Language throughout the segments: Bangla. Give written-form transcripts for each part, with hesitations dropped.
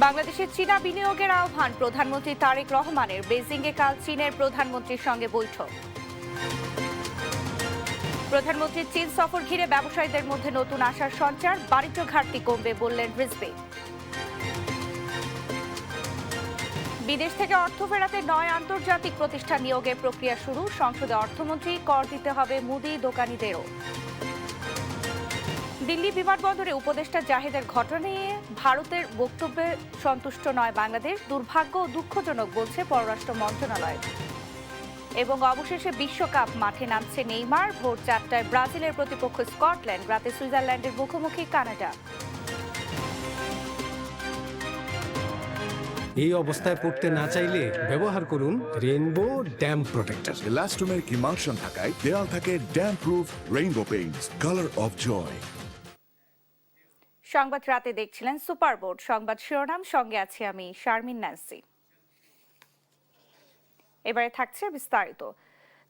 বাংলাদেশে চীনা বিনিয়োগের আহ্বান, প্রধানমন্ত্রী তারেক রহমানের। বেজিংয়ে কাল চীনের প্রধানমন্ত্রীর সঙ্গে বৈঠক। প্রধানমন্ত্রীর চীন সফর ঘিরে ব্যবসায়ীদের মধ্যে নতুন আশার সঞ্চার, বাণিজ্য ঘাটতি কমবে বললেন রিজভী। বিদেশ থেকে অর্থ ফেরাতে 9 আন্তর্জাতিক প্রতিষ্ঠান নিয়োগের প্রক্রিয়া শুরু, সংসদে অর্থমন্ত্রী, কর দিতে হবে মুদি দোকানিদেরও। দিল্লি বিমানবন্দরে উপদেষ্টা জাহিদের ঘটনা নিয়ে ভারতের বক্তব্যে সন্তুষ্ট নয় বাংলাদেশ, দুর্ভাগ্য ও দুঃখজনক বলছে পররাষ্ট্র মন্ত্রণালয়। এবং অবশেষে বিশ্বকাপ মাঠে নামছে নেইমার। ভোর 4টায় ব্রাজিলের প্রতিপক্ষ স্কটল্যান্ড, রাতে সুইজারল্যান্ডের মুখোমুখি কানাডা। এই অবস্থায় পড়তে না চাইলে ব্যবহার করুন rainbow damp protector. Elastomeric emulsion থাকায় দেয়াল থাকে damp proof rainbow paints, colour of joy. সংবাদ রাতে দেখছিলেন সুপার বোর্ড। সংবাদ শিরোনাম, সঙ্গে আছি আমি শারমিন ন্যান্সি। এবারে থাকছে বিস্তারিত।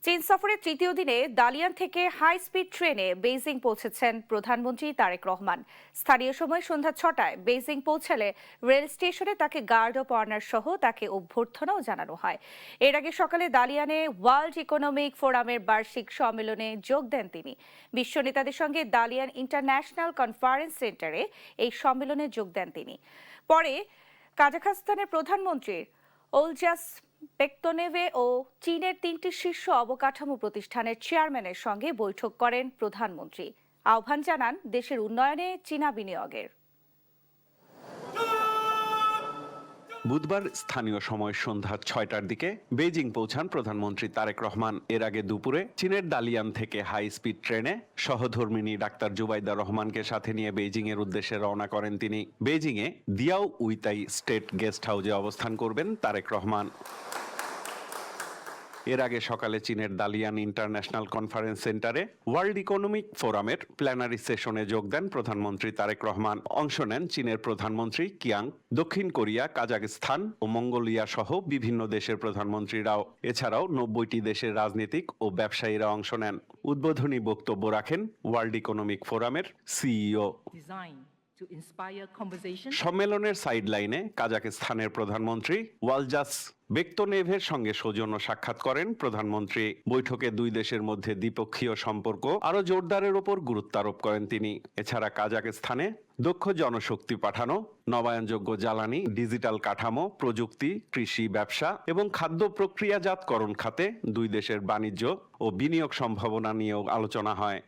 চীন সফরের তৃতীয় দিনে দালিয়ান থেকে হাই স্পিড ট্রেনে বেইজিং পৌঁছেছেন প্রধানমন্ত্রী তারেক রহমান। স্থানীয় সময় সন্ধ্যা 6টায় বেইজিং পৌঁছালে রেল স্টেশনে তাকে গার্ড অফ অনার সহ তাকে অভ্যর্থনাও জানানো হয়। এর আগে সকালে দালিয়ানে ওয়ার্ল্ড ইকোনমিক ফোরামের বার্ষিক সম্মেলনে যোগ দেন তিনি। বিশ্ব নেতাদের সঙ্গে দালিয়ান ইন্টারন্যাশনাল কনফারেন্স সেন্টারে এই সম্মেলনে যোগ দেন তিনি। পরে কাজাখস্তানের প্রধানমন্ত্রীর ওলজাস বেকতনেভে ও চীনের 3টি শীর্ষ অবকাঠামো প্রতিষ্ঠানের চেয়ারম্যানের সঙ্গে বৈঠক করেন প্রধানমন্ত্রী। আহ্বান জানান দেশের উন্নয়নে চীনা বিনিয়োগের। বুধবার স্থানীয় সময় সন্ধ্যা 6টার দিকে বেইজিং পৌঁছান প্রধানমন্ত্রী তারেক রহমান। এর আগে দুপুরে চীনের দালিয়ান থেকে হাই স্পিড ট্রেনে সহধর্মিণী ডাক্তার জুবাইদা রহমানকে সাথে নিয়ে বেইজিং এর উদ্দেশ্যে রওনা করেন তিনি। বেইজিংয়ে দিয়াও উইতাই স্টেট গেস্ট হাউসে অবস্থান করবেন তারেক রহমান। এর আগে সকালে চীনের দালিয়ান ইন্টারন্যাশনাল কনফারেন্স সেন্টারে ওয়ার্ল্ড ইকোনমিক ফোরামের প্ল্যানারি সেশনে যোগ দেন প্রধানমন্ত্রী তারেক রহমান। অংশ নেন চীনের প্রধানমন্ত্রী কিয়াং, দক্ষিণ কোরিয়া, কাজাখস্তান ও মঙ্গোলিয়া সহ বিভিন্ন দেশের প্রধানমন্ত্রীরাও। এছাড়াও 90টি দেশের রাজনীতিক ও ব্যবসায়ীরা অংশ নেন। উদ্বোধনী বক্তব্য রাখেন ওয়ার্ল্ড ইকোনমিক ফোরামের সিইও। সম্মেলনের সাইডলাইনে কাজাখস্তানের প্রধানমন্ত্রী ওয়ালজাস বেকতনেভের সঙ্গে সৌজন্য সাক্ষাৎ করেন প্রধানমন্ত্রী। বৈঠকে দুই দেশের মধ্যে দ্বিপক্ষীয় সম্পর্ক আরো জোরদারের ওপর গুরুত্ব আরোপ করেন তিনি। এছাড়া কাজাখস্তানে দক্ষ জনশক্তি পাঠানো, নবায়নযোগ্য জ্বালানি, ডিজিটাল কাঠামো, প্রযুক্তি, কৃষি, ব্যবসা এবং খাদ্য প্রক্রিয়াজাতকরণ খাতে দুই দেশের বাণিজ্য ও বিনিয়োগ সম্ভাবনা নিয়েও আলোচনা হয়।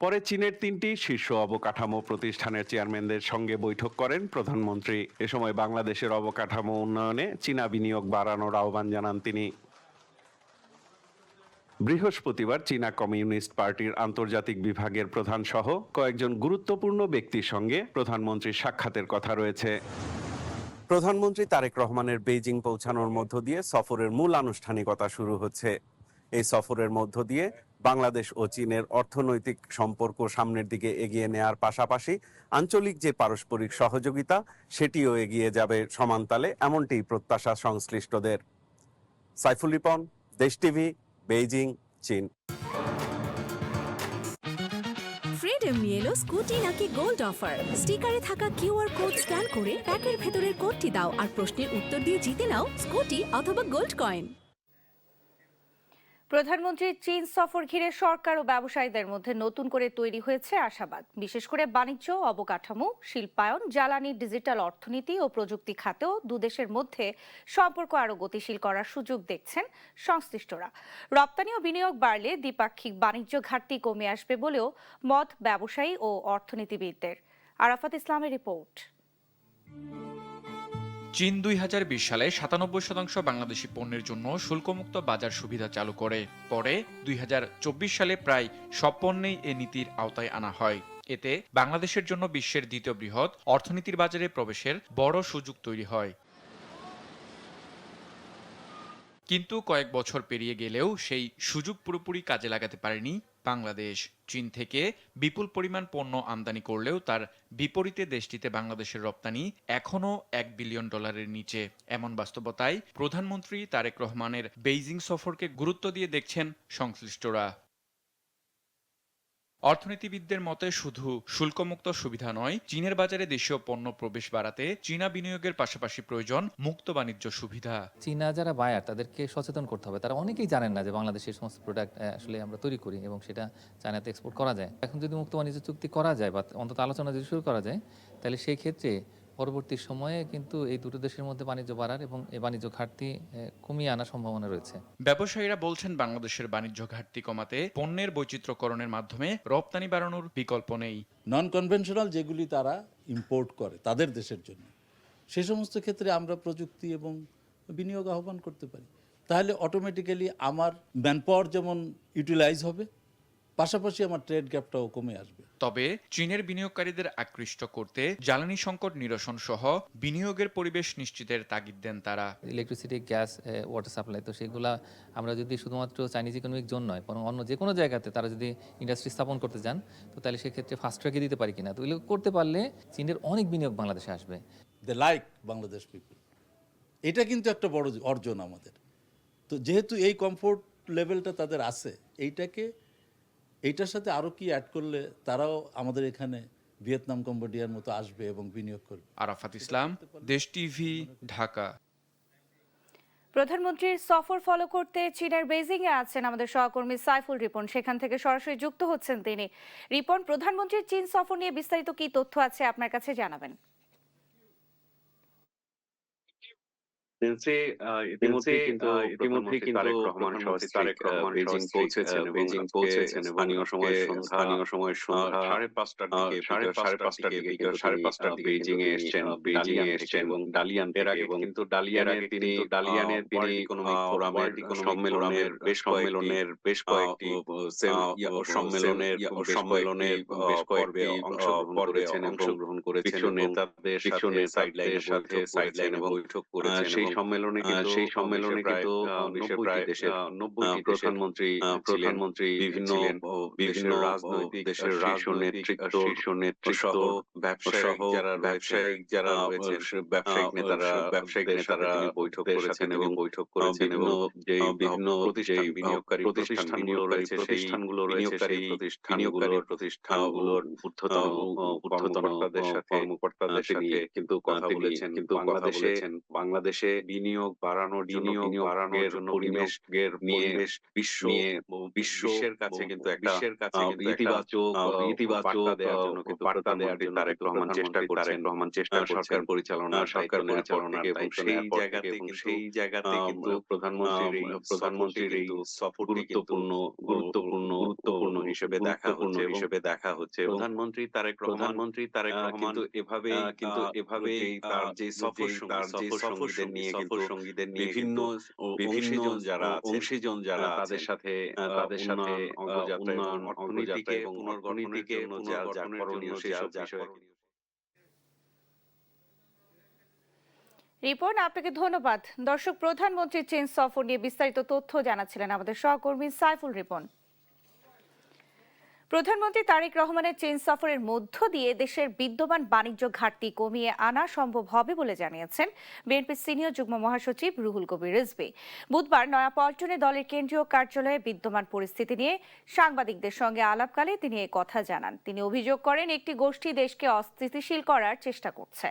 পরে চীনের 3টি শীর্ষ অবকাঠামো প্রতিষ্ঠানের চেয়ারম্যানদের সঙ্গে বৈঠক করেন প্রধানমন্ত্রী। এ সময় বাংলাদেশের অবকাঠামো উন্নয়নে চীনা বিনিয়োগ বাড়ানোর আহ্বান জানান তিনি। বৃহস্পতিবার চীনা কমিউনিস্ট পার্টির আন্তর্জাতিক বিভাগের প্রধান সহ কয়েকজন গুরুত্বপূর্ণ ব্যক্তির সঙ্গে প্রধানমন্ত্রীর সাক্ষাতের কথা রয়েছে। প্রধানমন্ত্রী তারেক রহমানের বেইজিং পৌঁছানোর মধ্য দিয়ে সফরের মূল আনুষ্ঠানিকতা শুরু হচ্ছে। এই সফরের মধ্য দিয়ে বাংলাদেশ ও চীনের অর্থনৈতিক সম্পর্ক সামনের দিকে এগিয়ে নেওয়ার পাশাপাশি আঞ্চলিক যে পারস্পরিক সহযোগিতা সেটিও এগিয়ে যাবে সমানতালে, এমনটি প্রত্যাশা সংশ্লিষ্টদের। সাইফুল রিপন, দেশ টিভি, বেইজিং, চীন। ফ্রিডম নিয়ে এলো স্কুটি নাকি গোল্ড অফার। স্টিকারে থাকা কিউআর কোড স্ক্যান করে প্যাকের ভেতরের কোডটি দাও আর প্রশ্নের উত্তর দিয়ে জিতে নাও স্কুটি অথবা গোল্ড কয়েন। প্রধানমন্ত্রীর চীন সফর ঘিরে সরকার ও ব্যবসায়ীদের মধ্যে নতুন করে তৈরি হয়েছে আশাবাদ। বিশেষ করে বাণিজ্য, অবকাঠামো, শিল্পায়ন, জ্বালানি, ডিজিটাল অর্থনীতি ও প্রযুক্তি খাতেও দুদেশের মধ্যে সম্পর্ক আরও গতিশীল করার সুযোগ দেখছেন সংশ্লিষ্টরা। রপ্তানি ও বিনিয়োগ বাড়লে দ্বিপাক্ষিক বাণিজ্য ঘাটতি কমে আসবে বলেও মত ব্যবসায়ী ও অর্থনীতিবিদদের। আরাফাত ইসলামের রিপোর্ট। চীন 2020 সালে 97% বাংলাদেশি পণ্যের জন্য শুল্কমুক্ত বাজার সুবিধা চালু করে। পরে 2024 সালে প্রায় সব পণ্যেই এ নীতির আওতায় আনা হয়। এতে বাংলাদেশের জন্য বিশ্বের দ্বিতীয় বৃহৎ অর্থনীতির বাজারে প্রবেশের বড় সুযোগ তৈরি হয়। কিন্তু কয়েক বছর পেরিয়ে গেলেও সেই সুযোগ পুরোপুরি কাজে লাগাতে পারেনি বাংলাদেশ। চীন থেকে বিপুল পরিমাণ পণ্য আমদানি করলেও তার বিপরীতে দেশটিতে বাংলাদেশের রপ্তানি এখনও $1 বিলিয়ন নিচে। এমন বাস্তবতায় প্রধানমন্ত্রী তারেক রহমানের বেইজিং সফরকে গুরুত্ব দিয়ে দেখছেন সংশ্লিষ্টরা। অর্থনীতিবিদদের মতে শুধু শুল্কমুক্ত সুবিধা নয়, চীনের বাজারে দেশীয় পণ্য প্রবেশ বাড়াতে চীনা বিনিয়োগের পাশাপাশি প্রয়োজন মুক্ত বাণিজ্য সুবিধা। চীনা যারা বায়ার তাদেরকে সচেতন করতে হবে। তারা অনেকেই জানেন না যে বাংলাদেশে এই সমস্ত প্রোডাক্ট আসলে আমরা তৈরি করি এবং সেটা চায়নাতে এক্সপোর্ট করা যায়। এখন যদি মুক্ত বাণিজ্য চুক্তি করা যায় বা অন্তত আলোচনা যদি শুরু করা যায়, তাহলে সেই ক্ষেত্রে পরবর্তী সময়ে কিন্তু এই দুটো দেশের মধ্যে বাণিজ্য বাড়ার এবং এই বাণিজ্য ঘাটতি কমিয়ে আনার সম্ভাবনা রয়েছে। ব্যবসায়ীরা বলছেন বাংলাদেশের বাণিজ্য ঘাটতি কমাতে পণ্যের বৈচিত্র্যকরণের মাধ্যমে রপ্তানি বাড়ানোর বিকল্প নেই। নন কনভেনশনাল যেগুলি তারা ইম্পোর্ট করে তাদের দেশের জন্য, সেই সমস্ত ক্ষেত্রে আমরা প্রযুক্তি এবং বিনিয়োগ আহ্বান করতে পারি। তাহলে অটোমেটিক্যালি আমার ম্যানপাওয়ার যেমন ইউটিলাইজ হবে, পাশাপাশি আমার ট্রেড গ্যাপটাও কমে আসবে। তবে চীনের বিনিয়োগকারীদের আকৃষ্ট করতে জ্বালানি সংকট নিরসন সহ বিনিয়োগের পরিবেশ নিশ্চিতের তাগিদ দেন তারা। ইলেকট্রিসিটি, গ্যাস, ওয়াটার সাপ্লাই, তো সেগুলা আমরা যদি শুধুমাত্র চাইনিজ ইকোনমিক জোন নয় বরং অন্য যে কোনো জায়গাতে তারা যদি ইন্ডাস্ট্রি স্থাপন করতে চান, তো তাহলে সেক্ষেত্রে ফাস্ট ট্র্যাকে দিতে পারি কিনা। তো এগুলো করতে পারলে চীনের অনেক বিনিয়োগ বাংলাদেশে আসবে। দে লাইক বাংলাদেশ পিপল, এটা কিন্তু একটা বড় অর্জন আমাদের। তো যেহেতু এই কমফোর্ট লেভেলটা তাদের আছে, এইটার সাথে আরও কি অ্যাড করলে তারাও আমাদের এখানে ভিয়েতনাম, কম্বোডিয়ার মতো আসবে এবং বিনিয়োগ করবে। আরাফাত ইসলাম, দেশ টিভি, ঢাকা। প্রধানমন্ত্রীর সফর ফলো করতে চীনের বেইজিং এ আছেন আমাদের সহকর্মী সাইফুল রিপন। সেখান থেকে সরাসরি যুক্ত হচ্ছেন তিনি। রিপন, প্রধানমন্ত্রীর চীন সফর নিয়ে বিস্তারিত কি তথ্য আছে আপনার কাছে জানাবেন? ইতিমধ্যেই কিন্তু তারেক রহমান বেজিং পৌঁছেছেন এবং স্থানীয় সময় সন্ধ্যা 5:30 দিকে বেজিং এ এসেছেন এবং ডালিয়ান তিনি ওয়ার্ল্ড ইকোনমিক ফোরামের বেশ কয়েকটি সম্মেলনের পর্বে অংশগ্রহণ করেছেন বিশ্ব নেতাদের সাথে সাইডলাইনে বৈঠক করেছেন। সেই সম্মেলনে কিন্তু প্রায় 90টি প্রধানমন্ত্রী বিভিন্ন দেশের শীর্ষ নেতৃত্ব সহ ব্যবসায়িক যারা ব্যবসায়িক নেতারা তিনি বৈঠক করেছেন এবং বিভিন্ন বিনিয়োগকারী প্রতিষ্ঠানগুলো রয়েছে প্রতিষ্ঠানগুলোর ঊর্ধ্বতনদের সাথে তিনি কিন্তু কথা বলেছেন। কিন্তু বাংলাদেশে বিনিয়োগ বাড়ানোর জন্য পরিবেশের নিয়ে বিশ্বের কাছে কিন্তু একটা ইতিবাচক বার্তা দেওয়ার জন্য কিন্তু প্রধানমন্ত্রী তারেক রহমান চেষ্টা করছেন। সরকার পরিচালনা এবং সেই জায়গাতে কিন্তু প্রধানমন্ত্রীর এই সফরটি গুরুত্বপূর্ণ হিসেবে দেখা হচ্ছে। প্রধানমন্ত্রী তারেক রহমান কিন্তু এভাবে তার যে সফরসঙ্গীদের নিয়ে বিভিন্ন অংশীজন যারা তাদের সাথে অগ্রযাত্রা এবং অর্থনীতিকে যা করণীয় সেসব বিষয়ে। রিপন, আপনাকে ধন্যবাদ। দর্শক, প্রধানমন্ত্রীর চীন সফর নিয়ে বিস্তারিত তথ্য জানাচ্ছিলেন আমাদের সহকর্মী সাইফুল রিপন। প্রধানমন্ত্রী তারেক রহমানের চীন সফরের মধ্য দিয়ে দেশের বিদ্যমান বাণিজ্য ঘাটতি কমিয়ে আনা সম্ভব হবে বলে জানিয়েছেন বিএনপির সিনিয়র যুগ্ম মহাসচিব রুহুল কবির রিজভী। বুধবার নয়াপল্টনে দলের কেন্দ্রীয় কার্যালয়ে বিদ্যমান পরিস্থিতি নিয়ে সাংবাদিকদের সঙ্গে আলাপকালে তিনি এই কথা জানান। তিনি অভিযোগ করেন একটি গোষ্ঠী দেশকে অস্থিতিশীল করার চেষ্টা করছে।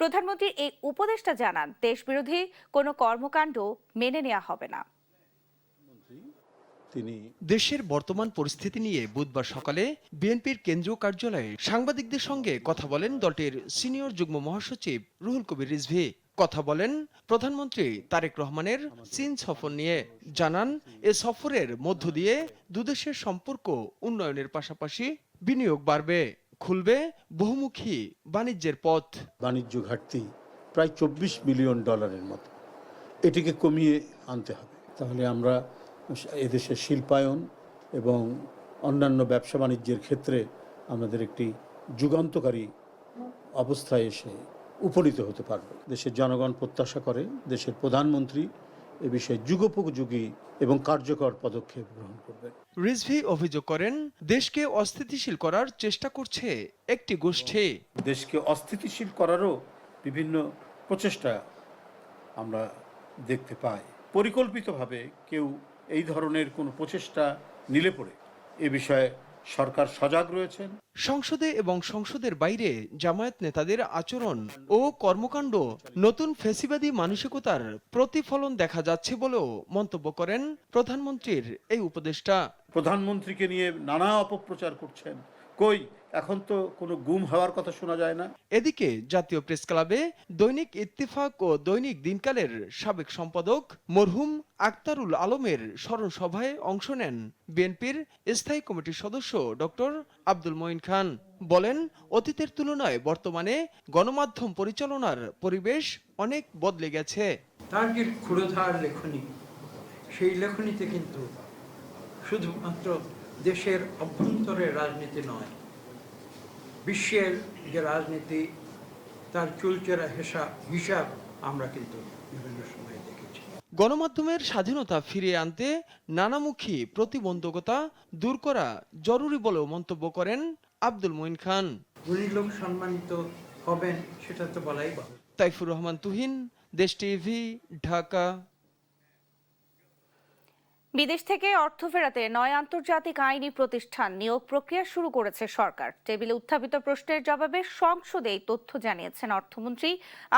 প্রধানমন্ত্রী এই উপদেষ্টা জানান দেশবিরোধী কোনো কর্মকাণ্ড মেনে নেওয়া হবে না। দেশের বর্তমান পরিস্থিতি নিয়ে বুধবার সকালে বিএনপির কেন্দ্রীয় কার্যালয়ে সাংবাদিকদের সঙ্গে কথা বলেন দলটির সিনিয়র যুগ্ম মহাসচিব রুহুল কবির রিজভী। কথা বলেন প্রধানমন্ত্রী তারেক রহমানের চীন সফর নিয়ে। জানান এ সফরের মধ্য দিয়ে দুদেশের সম্পর্ক উন্নয়নের পাশাপাশি বিনিয়োগ বাড়বে, খুলবে বহুমুখী বাণিজ্যের পথ। বাণিজ্য ঘাটতি প্রায় $24 বিলিয়ন মতো, এটিকে কমিয়ে আনতে হবে। তাহলে আমরা এদেশের শিল্পায়ন এবং অন্যান্য ব্যবসা বাণিজ্যের ক্ষেত্রে আমাদের একটি যুগান্তকারী অবস্থায় এসে উপনীত হতে পারব। দেশের জনগণ প্রত্যাশা করে দেশের প্রধানমন্ত্রী এ বিষয়ে যুগোপযোগী এবং কার্যকর পদক্ষেপ গ্রহণ করবেন। রিজভী অভিযোগ করেন দেশকে অস্থিতিশীল করার চেষ্টা করছে একটি গোষ্ঠী। দেশকে অস্থিতিশীল করারও বিভিন্ন প্রচেষ্টা আমরা দেখতে পাই। পরিকল্পিতভাবে কেউ এই ধরনের কোনো প্রচেষ্টা নিলে পড়ে এ বিষয়ে সরকার সজাগ রয়েছেন। সংসদে এবং সংসদের বাইরে জামায়াত নেতাদের আচরণ ও কর্মকাণ্ড নতুন ফ্যাসিবাদী মানসিকতার প্রতিফলন দেখা যাচ্ছে বলেও মন্তব্য করেন প্রধানমন্ত্রীর এই উপদেষ্টা। প্রধানমন্ত্রীকে নিয়ে নানা অপপ্রচার করছেন, কই এখন তো কোনো গুম হওয়ার কথা শোনা যায় না। এদিকে জাতীয় প্রেস ক্লাবে দৈনিক ইত্তেফাক ও দৈনিক দিনকালের সাবেক সম্পাদক মরহুম আক্তারুল আলমের স্মরণ সভায় অংশ নেন বিএনপির স্থায়ী কমিটির সদস্য ডক্টর আব্দুল মঈন খান। বলেন, অতীতের তুলনায় বর্তমানে গণমাধ্যম পরিচালনার পরিবেশ অনেক বদলে গেছে। তার যে ক্ষুরধার লেখনী, সেই লেখনীতে কিন্তু শুধুমাত্র দেশের অভ্যন্তরের রাজনীতি নয়, বিশ্বের যে রাজনীতি তার চুলচেরা হিসাব আমরা কিন্তু বিভিন্ন সময় দেখেছি। গণমাধ্যমের স্বাধীনতা ফিরিয়ে আনতে নানামুখী প্রতিবন্ধকতা দূর করা জরুরি বলেও মন্তব্য করেন আব্দুল মঈন খান। গুণী লোক সম্মানিত হবেন সেটা তো বলাই বাহুল্য। তাইফুর রহমান তুহিন, দেশ টিভি, ঢাকা। বিদেশ থেকে অর্থ ফেরাতে 9 আন্তর্জাতিক আইনি প্রতিষ্ঠান নিয়োগ প্রক্রিয়া শুরু করেছে সরকার। টেবিলে উত্থাপিত প্রশ্নের জবাবে সংসদে এই তথ্য জানিয়েছেন অর্থমন্ত্রী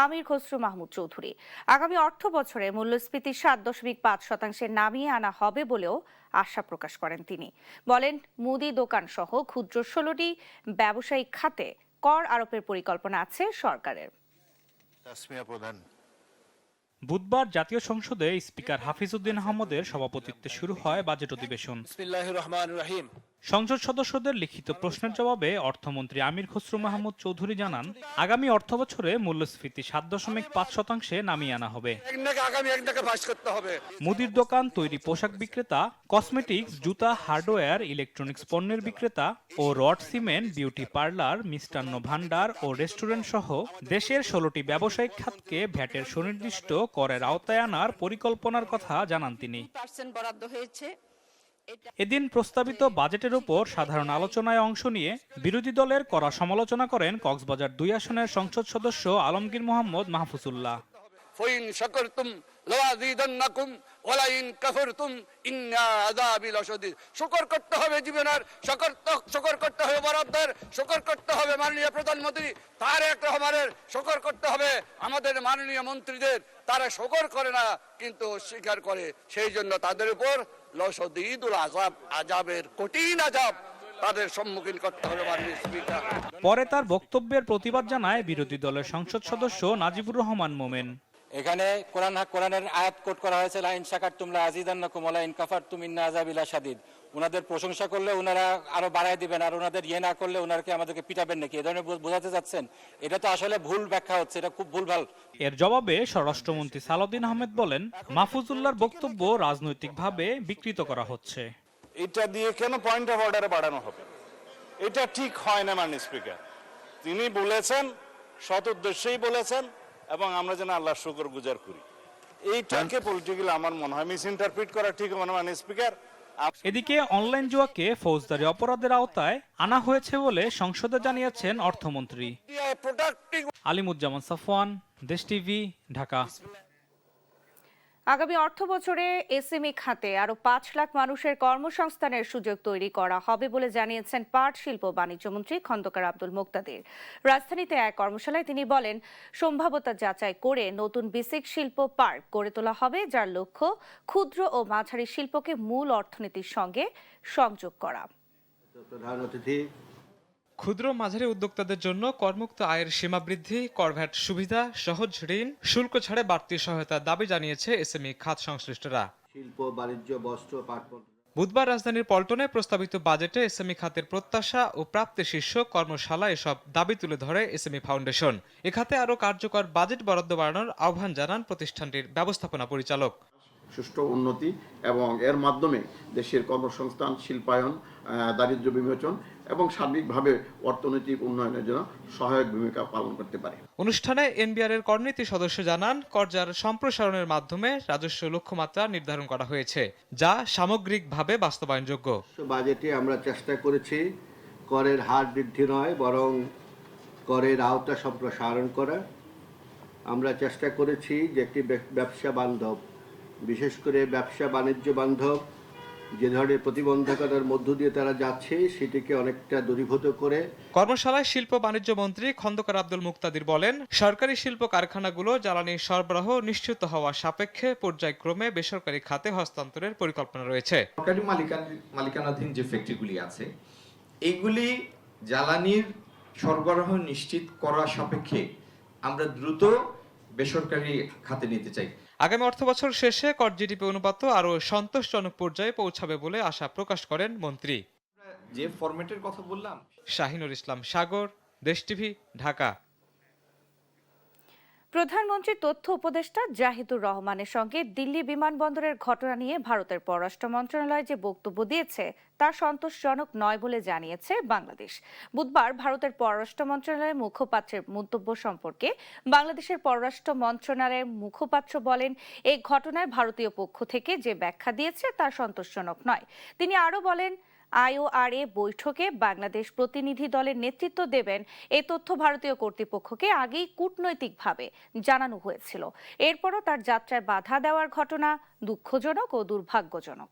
আমির খসরু মাহমুদ চৌধুরী। আগামী অর্থ বছরে মূল্যস্ফীতি 7.5% নামিয়ে আনা হবে বলেও আশা প্রকাশ করেন তিনি। বলেন, মুদি দোকান সহ ক্ষুদ্র 16টি ব্যবসায়িক খাতে কর আরোপের পরিকল্পনা আছে সরকারের। বুধবার জাতীয় সংসদে স্পিকার হাফিজউদ্দিন আহমদের সভাপতিত্বে শুরু হয় বাজেট অধিবেশন। সংসদ সদস্যদের লিখিত প্রশ্নের জবাবে অর্থমন্ত্রী আমির খসরু মাহমুদ চৌধুরী জানান, আগামী অর্থবছরে মূল্যস্ফীতি 7.5% নামিয়ে আনা হবে। মুদির দোকান, তৈরি পোশাক বিক্রেতা, কসমেটিক্স, জুতা, হার্ডওয়্যার, ইলেকট্রনিক্স পণ্যের বিক্রেতা ও রড সিমেন্ট, বিউটি পার্লার, মিষ্টান্ন ভান্ডার ও রেস্টুরেন্ট সহ দেশের 16টি ব্যবসায়িক খাতকে ভ্যাটের সুনির্দিষ্ট করের আওতায় আনার পরিকল্পনার কথা জানান তিনি। এদিন প্রস্তাবিত বাজেটের উপর সাধারণ আলোচনায় অংশ নিয়ে বিরোধী দলের কড়া সমালোচনা করেন কক্সবাজার 2 আসনের সংসদ সদস্য আলমগীর মোহাম্মদ মাহফুজুল্লাহ। শুকর করতে হবে জীবনের, শুকর করতে হবে বরাবর, শুকর করতে হবে মাননীয় প্রধানমন্ত্রী তারেক রহমানের, শুকর করতে হবে আমাদের মাননীয় মন্ত্রীদের। তারা শুকর করে না কিন্তু অস্বীকার করে, সেই জন্য তাদের উপর লশদীদুল আযাবের কঠিন আযাব তাদের সম্মুখীন করতে হবে মাননীয় স্পিকার। পরে তার বক্তব্যের প্রতিবাদ জানায় বিরোধী দলের সংসদ সদস্য নাজিবুর রহমান মোমেন। এখানে কোরআনের আয়াত কোট করা হয়েছে, লা ইন শাকারতুম লা আযীদান্নাকুম ওয়া লা ইন কাফারতুম ইন্না আযাবি লাশাদীদ। ওনাদের প্রশংসা করলে ওনারা আরো বাড়ায় দিবেন, আর ওনাদের না করলে ওনাকে আমাদেরকে পিটাবেন নাকি, এই ধরনের বোঝাতে যাচ্ছেন। এটা তো আসলে ভুল ব্যাখ্যা হচ্ছে, এটা খুব ভুলভাল। এর জবাবে স্বরাষ্ট্রমন্ত্রী সালাউদ্দিন আহমেদ বলেন, মাহফুজুল্লাহর বক্তব্য রাজনৈতিকভাবে বিকৃত করা হচ্ছে। এটা দিয়ে কেন পয়েন্ট অফ অর্ডারে বাড়ানো হবে? এটা ঠিক হয় না মাননীয় স্পিকার। তিনি বলেছেন, সৎ উদ্দেশ্যেই বলেছেন, এবং আমরা যেন আল্লাহর শুকর গুজার করি। এইটাকে পলিটিক্যালি আমার মনে হয় মিস ইন্টারপ্রিট করা ঠিক হবে না মাননীয় স্পিকার। এদিকে অনলাইন জুয়াকে ফৌজদারি অপরাধের আওতায় আনা হয়েছে বলে সংসদে জানিয়েছেন অর্থমন্ত্রী। আলিমুজ্জামান সাফওয়ান, দেশ টিভি, ঢাকা। আগামী অর্থ বছরে এসএমই খাতে আরো 5 লাখ মানুষের কর্মসংস্থানের সুযোগ তৈরি করা হবে বলে জানিয়েছেন পাট শিল্প বাণিজ্য মন্ত্রী খন্দকার আব্দুল মুক্তাদির। রাজধানীতে এক কর্মশালায় তিনি বলেন, সম্ভাব্যতা যাচাই করে নতুন বেসিক শিল্প পার্ক গড়ে তোলা হবে, যার লক্ষ্য ক্ষুদ্র ও মাঝারি শিল্পকে মূল অর্থনীতির সঙ্গে সংযোগ করা। প্রধান অতিথি, ক্ষুদ্র মাঝারি উদ্যোক্তাদের জন্য করমুক্ত আয়ের সীমা বৃদ্ধি, করভ্যাট সুবিধা, সহজ ঋণ, শুল্ক ছাড়ে বাড়তি সহায়তার দাবি জানিয়েছে এসএমই খাত সংশ্লিষ্টরা। শিল্প, বাণিজ্য, বস্ত্র, পাট। বুধবার রাজধানীর পল্টনে প্রস্তাবিত বাজেটে এসএমই খাতের প্রত্যাশা ও প্রাপ্তি শীর্ষক কর্মশালা এসব দাবি তুলে ধরে এসএমই ফাউন্ডেশন। এ খাতে আরও কার্যকর বাজেট বরাদ্দ বাড়ানোর আহ্বান জানান প্রতিষ্ঠানটির ব্যবস্থাপনা পরিচালক। সুষ্ঠু উন্নতি এবং এর মাধ্যমে দেশের কর্মসংস্থান, শিল্পায়ন, দারিদ্র্য বিমোচন এবং সার্বিকভাবে অর্থনৈতিক উন্নয়নের জন্য সহায়ক ভূমিকা পালন করতে পারে। অনুষ্ঠানে এনবিআর এর করনীতি সদস্য জানান, করজার সম্প্রসারণের মাধ্যমে রাজস্ব লক্ষ্যমাত্রা নির্ধারণ করা হয়েছে, যা সামগ্রিকভাবে বাস্তবায়নযোগ্য। বাজেটে আমরা চেষ্টা করেছি করের হার বৃদ্ধি নয়, বরং করের আওতা সম্প্রসারণ করা। আমরা চেষ্টা করেছি যে একটি ব্যবসা বান্ধব, বিশেষ করে ব্যবসা বাণিজ্য বান্ধব যে ধরনের প্রতিবন্ধকতার মধ্য দিয়ে তারা যাচ্ছে সেটিকে অনেকটা দূরীভূত করে। কর্মশালায় শিল্প বাণিজ্য মন্ত্রী খন্দকার আব্দুল মুক্তাদির বলেন, সরকারি শিল্প কারখানাগুলো জ্বালানি সরবরাহ নিশ্চিত হওয়া সাপেক্ষে পর্যায়ক্রমে বেসরকারি খাতে হস্তান্তরের পরিকল্পনা রয়েছে। সরকারি মালিকানাধীন যে ফ্যাক্টরিগুলি আছে এইগুলি জ্বালানির সরবরাহ নিশ্চিত করা সাপেক্ষে আমরা দ্রুত বেসরকারি খাতে নিতে চাই। আগামী অর্থবছর শেষে কর জিডিপি অনুপাত আরও সন্তোষজনক পর্যায়ে পৌঁছাবে বলে আশা প্রকাশ করেন মন্ত্রী। যে ফরম্যাটের কথা বললাম। শাহিনুর ইসলাম সাগর, দেশ টিভি, ঢাকা। প্রধানমন্ত্রীর তথ্য উপদেষ্টা জাহিদুর রহমানের সঙ্গে দিল্লি বিমানবন্দরের ঘটনা নিয়ে ভারতের পররাষ্ট্র মন্ত্রণালয় যে বক্তব্য দিয়েছে তা সন্তোষজনক নয় বলে জানিয়েছে বাংলাদেশ। বুধবার ভারতের পররাষ্ট্র মন্ত্রণালয়ের মুখপাত্রের মন্তব্য সম্পর্কে বাংলাদেশের পররাষ্ট্র মন্ত্রণালয়ের মুখপাত্র বলেন, এই ঘটনায় ভারতীয় পক্ষ থেকে যে ব্যাখ্যা দিয়েছে তা সন্তোষজনক নয়। তিনি আরও বলেন, IORA বৈঠকে বাংলাদেশ প্রতিনিধি দলের নেতৃত্ব দেবেন এ তথ্য ভারতীয় কর্তৃপক্ষকে আগেই কূটনৈতিকভাবে জানানো হয়েছিল। এরপরও তার যাত্রায় বাধা দেওয়ার ঘটনা দুঃখজনক ও দুর্ভাগ্যজনক।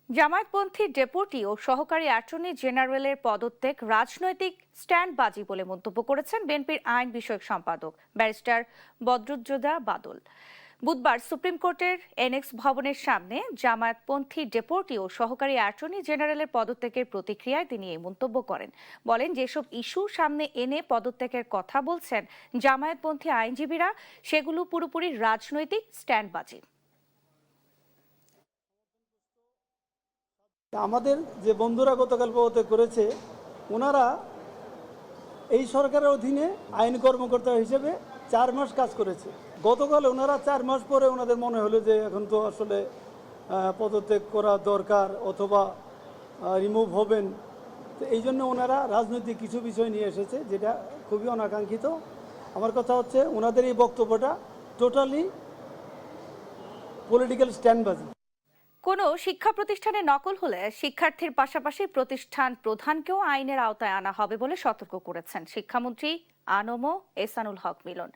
জামায়াতপন্থী ডেপুটি ও সহকারী অ্যাটর্নি জেনারেলের পদত্যাগ রাজনৈতিক স্ট্যান্ডবাজি বলে মন্তব্য করেছেন বিএনপির আইন বিষয়ক সম্পাদক ব্যারিস্টার বদরুজ্জোদা বাদল। বুধবার সুপ্রিম কোর্টের এনএক্স ভবনের সামনে জামায়াতপন্থী ডেপুটি ও সহকারী অ্যাটর্নি জেনারেলের পদত্যাগের প্রতিক্রিয়ায় তিনি এই মন্তব্য করেন। বলেন, যেসব ইস্যু সামনে এনে পদত্যাগের কথা বলছেন জামায়াতপন্থী আইনজীবীরা, সেগুলো পুরোপুরি রাজনৈতিক স্ট্যান্ডবাজি। আমাদের যে বন্ধুরা গতকাল পদত্যাগ করেছে, ওনারা এই সরকারের অধীনে আইন কর্মকর্তা হিসেবে 4 মাস কাজ করেছে। গতকাল ওনারা 4 মাস পরে ওনাদের মনে হলো যে এখন তো আসলে পদত্যাগ করা দরকার অথবা রিমুভ হবেন। তো এই জন্য ওনারা রাজনৈতিক কিছু বিষয় নিয়ে এসেছে, যেটা খুবই অনাকাঙ্ক্ষিত। আমার কথা হচ্ছে, ওনাদের এই বক্তব্যটা টোটালি পলিটিক্যাল স্ট্যান্ডবাজি। কোনো শিক্ষা প্রতিষ্ঠানে নকল হলে শিক্ষার্থীর পাশাপাশি প্রতিষ্ঠান প্রধানকেও আইনের আওতায় আনা হবে বলে সতর্ক করেছেন শিক্ষামন্ত্রী আনম এহসানুল হক মিলন।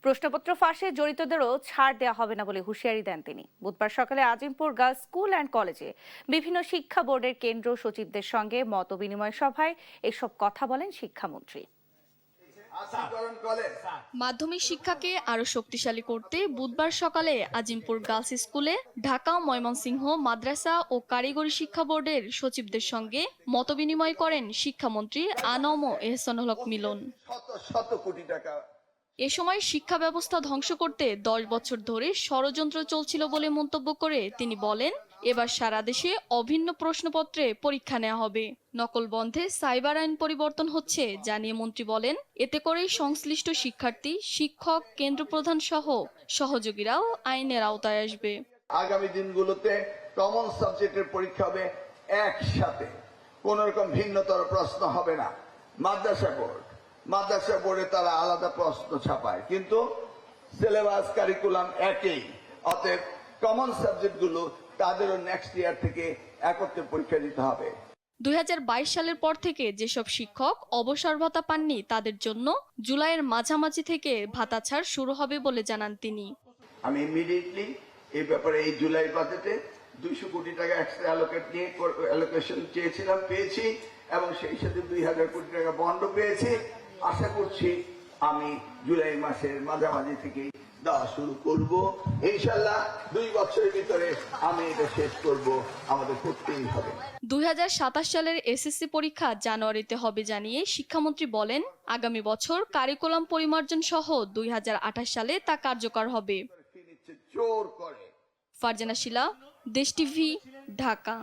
প্রশ্নপত্র ফাঁসে জড়িতদেরও ছাড় দেওয়া হবে না বলে হুঁশিয়ারি দেন তিনি। বুধবার সকালে আজিমপুর গার্লস স্কুল অ্যান্ড কলেজে বিভিন্ন শিক্ষা বোর্ডের কেন্দ্র সচিবদের সঙ্গে মতবিনিময় সভায় এসব কথা বলেন শিক্ষামন্ত্রী। মাধ্যমিক শিক্ষাকে আরো শক্তিশালী করতে বুধবার সকালে আজিমপুর গার্লস স্কুলে ঢাকা, ময়মনসিংহ মাদ্রাসা ও কারিগরি শিক্ষা বোর্ডের সচিবদের সঙ্গে মতবিনিময় করেন শিক্ষামন্ত্রী আনম এহসানুল হক মিলন। এ সময় শিক্ষা ব্যবস্থা ধ্বংস করতে 10 বছর ধরে ষড়যন্ত্র চলছিল বলে মন্তব্য করে তিনি বলেন, এবার সারা দেশে অভিন্ন প্রশ্নপত্রে পরীক্ষা নেওয়া হবে। নকল বন্ধে সাইবার আইন পরিবর্তন হচ্ছে জানিয়ে মন্ত্রী বলেন, এতে করে সংশ্লিষ্ট শিক্ষার্থী, শিক্ষক, কেন্দ্র প্রধান সহ সহযোগীরাও আইনের আওতায় আসবে। আগামী দিনগুলোতে কমন সাবজেক্টের পরীক্ষা হবে একসাথে, কোন রকম ভিন্নতর প্রশ্ন হবে না। মাদ্রাসা বোর্ডে তারা আলাদা প্রশ্ন ছাপায়, কিন্তু সিলেবাস কারিকুলাম একই। অতএব কমন সাবজেক্টগুলো তাদেরও নেক্সট ইয়ার থেকে একত্রে পরীক্ষা দিতে হবে। 2022 সালের পর থেকে যেসব শিক্ষক অবসর ভাতা পাননি তাদের জন্য জুলাইয়ের মাঝামাঝি থেকে ভাতা ছাড় শুরু হবে বলে জানান তিনি। আমি ইমিডিয়েটলি এই ব্যাপারে এই জুলাই বাজেটে 200 কোটি টাকা এক্সট্রা অ্যালোকেশন চেয়েছিলাম, পেয়েছি, এবং সেই সাথে 2000 কোটি টাকা বন্ড পেয়েছি। আশা করছি আমি জুলাই মাসের মাঝামাঝি থেকে দেওয়া শুরু করব। ইনশাআল্লাহ 2 বছরের ভিতরে আমি এটা শেষ করব, আমাদের করতেই হবে। 2027 সালের এসএসসি পরীক্ষা জানুয়ারিতে হবে জানিয়ে শিক্ষামন্ত্রী বলেন, আগামী বছর কারিকুলাম পরিমার্জন সহ 2028 সালে তা কার্যকর হবে। ফারজানা শিলা, দেশ টিভি, ঢাকা।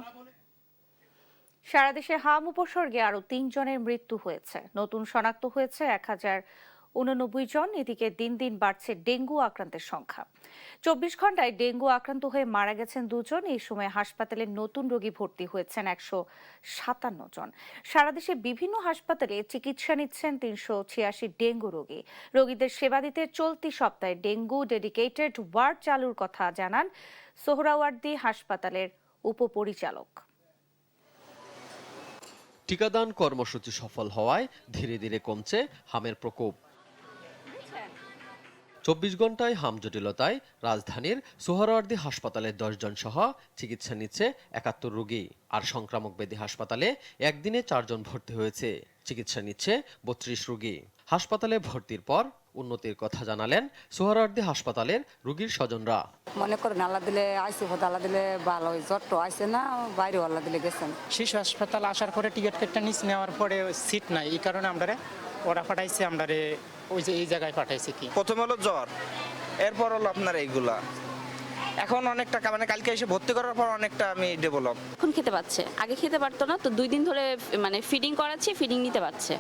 সারা দেশে হাম উপসর্গে আরো 3 জনের মৃত্যু হয়েছে। নতুন শনাক্ত হয়েছে 1089 জন। এদিকে দিন দিন বাড়ছে ডেঙ্গু আক্রান্তের সংখ্যা। 24 ঘন্টায় ডেঙ্গু আক্রান্ত হয়ে মারা গেছেন 2 জন। এই সময় হাসপাতালে নতুন রোগী ভর্তি হয়েছেন 157 জন। সারা দেশে বিভিন্ন হাসপাতালে চিকিৎসা নিচ্ছেন 386 ডেঙ্গু রোগী। রোগীদের সেবা দিতে চলতি সপ্তাহে ডেঙ্গু ডেডিকেটেড ওয়ার্ড চালুর কথা জানান সোহরাওয়ার্দী হাসপাতালের উপপরিচালক। টিকাদান কর্মসূচি সফল হওয়ায় ধীরে ধীরে কমছে হামের প্রকোপ। 24 ঘন্টায় হাম জটিলতায় রাজধানীর সোহরাওয়ার্দী হাসপাতালে 10 জন সহ চিকিৎসা নিচ্ছে 71 রোগী। আর সংক্রামক ব্যাধি হাসপাতালে একদিনে 4 জন ভর্তি হয়েছে, চিকিৎসা নিচ্ছে 32 রোগী। হাসপাতালে ভর্তির পর উন্নতির কথা জানালেন সোহরাওয়ার্দী হাসপাতালের রোগীর স্বজনরা। মনে করেন আল্লাহ দিলে আইসি আল্লাহ দিলে ভালো, জ্বর তো আইসে না, বাইরেও আল্লাহ দিলে গেছেন। শিশু হাসপাতাল আসার পরে টিকিট কেটে নিচ নেওয়ার পরে সিট নাই, এই কারণে আমরা ওরা পাঠাইছে, আমরা ওই যে এই জায়গায় পাঠাইছে। কি প্রথম হলো জ্বর, এরপর হলো আপনার এইগুলা। এখন অনেকটা মানে কালকে এসে ভর্তি করার পর অনেকটা আমি ডেভেলপ। এখন খেতে পাচ্ছে, আগে খেতে পারতো না, তো 2 দিন ধরে মানে ফিডিং করাচ্ছি, ফিডিং নিতে পারছে।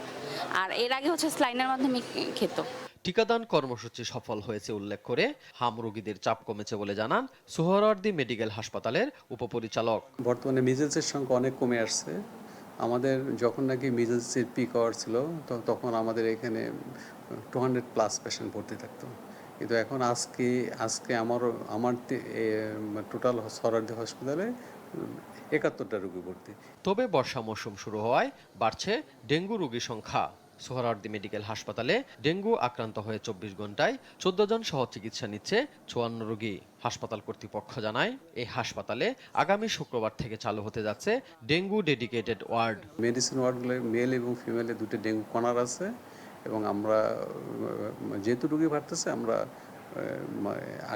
আর এর আগে হচ্ছে স্লাইনের মাধ্যমে খেত। টিকাদান কর্মসূচি সফল হয়েছে উল্লেখ করে হাম রোগীদের চাপ কমেছে বলে জানান সোহরাওয়ার্দী মেডিকেল হাসপাতালের উপপরিচালক। বর্তমানে মিজেলসের সংখ্যা অনেক কমে আসছে। আমাদের যখন নাকি মিজেলসের পিক আওয়ার ছিল তখন আমাদের এখানে 200+ পেশেন্ট ভর্তি থাকতো, কিন্তু এখন আজকে আমার টোটাল সোহরাওয়ার্দী হাসপাতালে 71টা রোগী ভর্তি। তবে বর্ষা মৌসুম শুরু হওয়ায় বাড়ছে ডেঙ্গু রোগীর সংখ্যা। সোহরাওয়ার্দী মেডিকেল হাসপাতালে ডেঙ্গু আক্রান্ত হয়ে 24 ঘন্টায় 14 জন সহ চিকিৎসা নিচ্ছে 54 রোগী। হাসপাতাল কর্তৃপক্ষ জানায় এই হাসপাতালে আগামী শুক্রবার থেকে চালু হতে যাচ্ছে ডেঙ্গু ডেডিকেটেড ওয়ার্ড। মেডিসিন ওয়ার্ডগুলো মেল এবং ফিমেলে 2টা ডেঙ্গু কর্নার আছে, এবং আমরা যেহেতু রোগী বাড়তেছে আমরা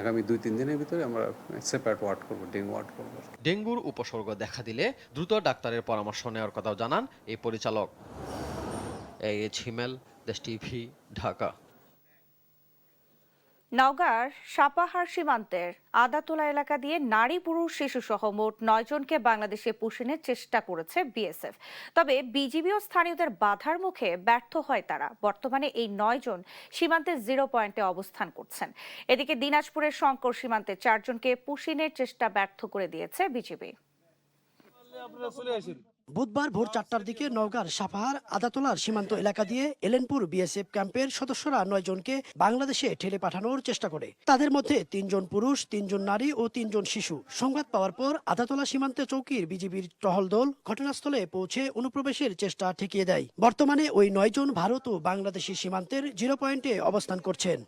আগামী 2-3 দিনের ভিতরে আমরা সেপারেট ওয়ার্ড করব, ডেঙ্গু ওয়ার্ড করব। ডেঙ্গুর উপসর্গ দেখা দিলে দ্রুত ডাক্তারের পরামর্শ নেওয়ার কথাও জানান এই পরিচালক। এইচ হিমেল, দেশ টিভি, ঢাকা। নওগাঁর সাপাহার সীমান্তের আদাতোলা এলাকা দিয়ে নারী, পুরুষ, শিশু সহ মোট 9 জনকে বাংলাদেশে পুষিনের চেষ্টা করেছে বিএসএফ। তবে বিজিবি ও স্থানীয়দের বাধার মুখে ব্যর্থ হয় তারা। বর্তমানে এই 9 জন সীমান্তের 0 পয়েন্টে অবস্থান করছেন। এদিকে দিনাজপুরের শঙ্কর সীমান্তে 4 জনকে পুষিনের চেষ্টা ব্যর্থ করে দিয়েছে বিজিবি। বুধবার ভোর 4টার দিকে নওগাঁর সাপাহার আদাতোলার সীমান্ত এলাকা দিয়ে এলেনপুর বিএসএফ ক্যাম্পের সদস্যরা 9 জনকে বাংলাদেশে ঠেলে পাঠানোর চেষ্টা করে। তাদের মধ্যে 3 জন পুরুষ, 3 জন নারী ও 3 জন শিশু। সংবাদ পাওয়ার পর আদাতোলা সীমান্তে চৌকির বিজিবির টহল দল ঘটনাস্থলে পৌঁছে অনুপ্রবেশের চেষ্টা ঠেকিয়ে দেয়। বর্তমানে ওই 9 জন ভারত ও বাংলাদেশি সীমান্তের 0 পয়েন্টে অবস্থান করছেন।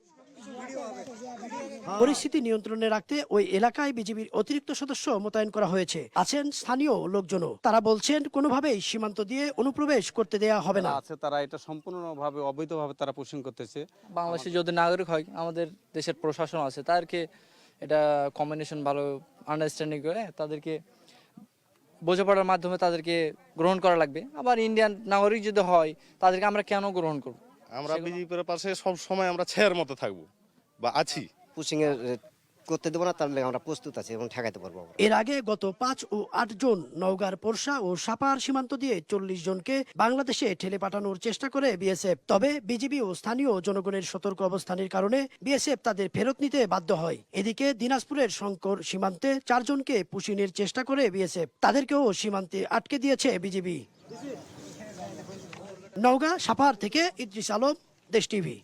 পরিস্থিতি নিয়ন্ত্রণে রাখতে ওই এলাকায় বিজিবির অতিরিক্ত সদস্য মোতায়েন করা হয়েছে। আছেন স্থানীয় লোকজনও। তারা বলছেন কোনোভাবেই সীমান্ত দিয়ে অনুপ্রবেশ করতে দেয়া হবে না। তারা এটা সম্পূর্ণভাবে অবৈধভাবে তারা পুশিং করতেছে। বাংলাদেশি যদি নাগরিক হয়, আমাদের দেশের প্রশাসন আছে, তাদেরকে এটা কম্বিনেশন ভালো আন্ডারস্ট্যান্ডিং করে তাদেরকে বোঝাপড়ার মাধ্যমে তাদেরকে গ্রহণ করা লাগবে। আবার ইন্ডিয়ান নাগরিক যদি হয় তাদেরকে আমরা কেন গ্রহণ করব? আমরা বিজেপির পাশে সব সময় আমরা ছেয়ার মতো থাকবো বা আছি। পুশিং এর করতে দেবো না, তাহলে আমরা প্রস্তুত আছি এবং ঠেকাতে পারবো। এর আগে গত 5 ও 8 জন নওগাঁর পোরশা ও সাপাহার সীমান্ত দিয়ে 40 জনকে বাংলাদেশে ঠেলে পাঠানোর চেষ্টা করে বিএসএফ। তবে বিজিবি ও স্থানীয় জনগণের সতর্ক অবস্থানের কারণে বিএসএফ তাদের ফেরত নিতে বাধ্য হয়। এদিকে দিনাজপুরের শঙ্কর সীমান্তে 4 জনকে পুশিনের চেষ্টা করে বিএসএফ। তাদেরকেও সীমান্তে আটকে দিয়েছে বিজিবি। নওগাঁ সাপাহার থেকে ইদ্রিস আলম, দেশ টিভি।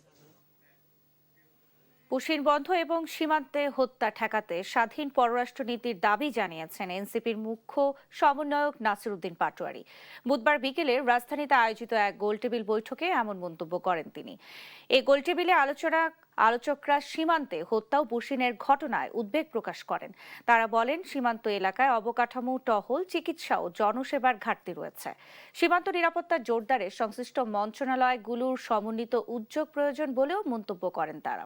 পুশিন বন্ধ এবং সীমান্তে হত্যা ঠেকাতে স্বাধীন পররাষ্ট্রনীতির দাবি জানিয়েছেন এনসিপির মুখ্য সমন্বয়ক নাসিরউদ্দিন পাটোয়ারি। বুধবার বিকেলে রাজধানীতে আয়োজিত এক গোলটেবিল বৈঠকে এমন মন্তব্য করেন তিনি। এই গোলটেবিলে আলোচকরা সীমান্তে হত্যা ও পুশিনের ঘটনায় উদ্বেগ প্রকাশ করেন। তারা বলেন, সীমান্ত এলাকায় অবকাঠামো, টহল, চিকিৎসা ও জনসেবার ঘাটতি রয়েছে। সীমান্ত নিরাপত্তা জোরদারে সংশ্লিষ্ট মন্ত্রণালয়গুলোর সমন্বিত উদ্যোগ প্রয়োজন বলেও মন্তব্য করেন তারা।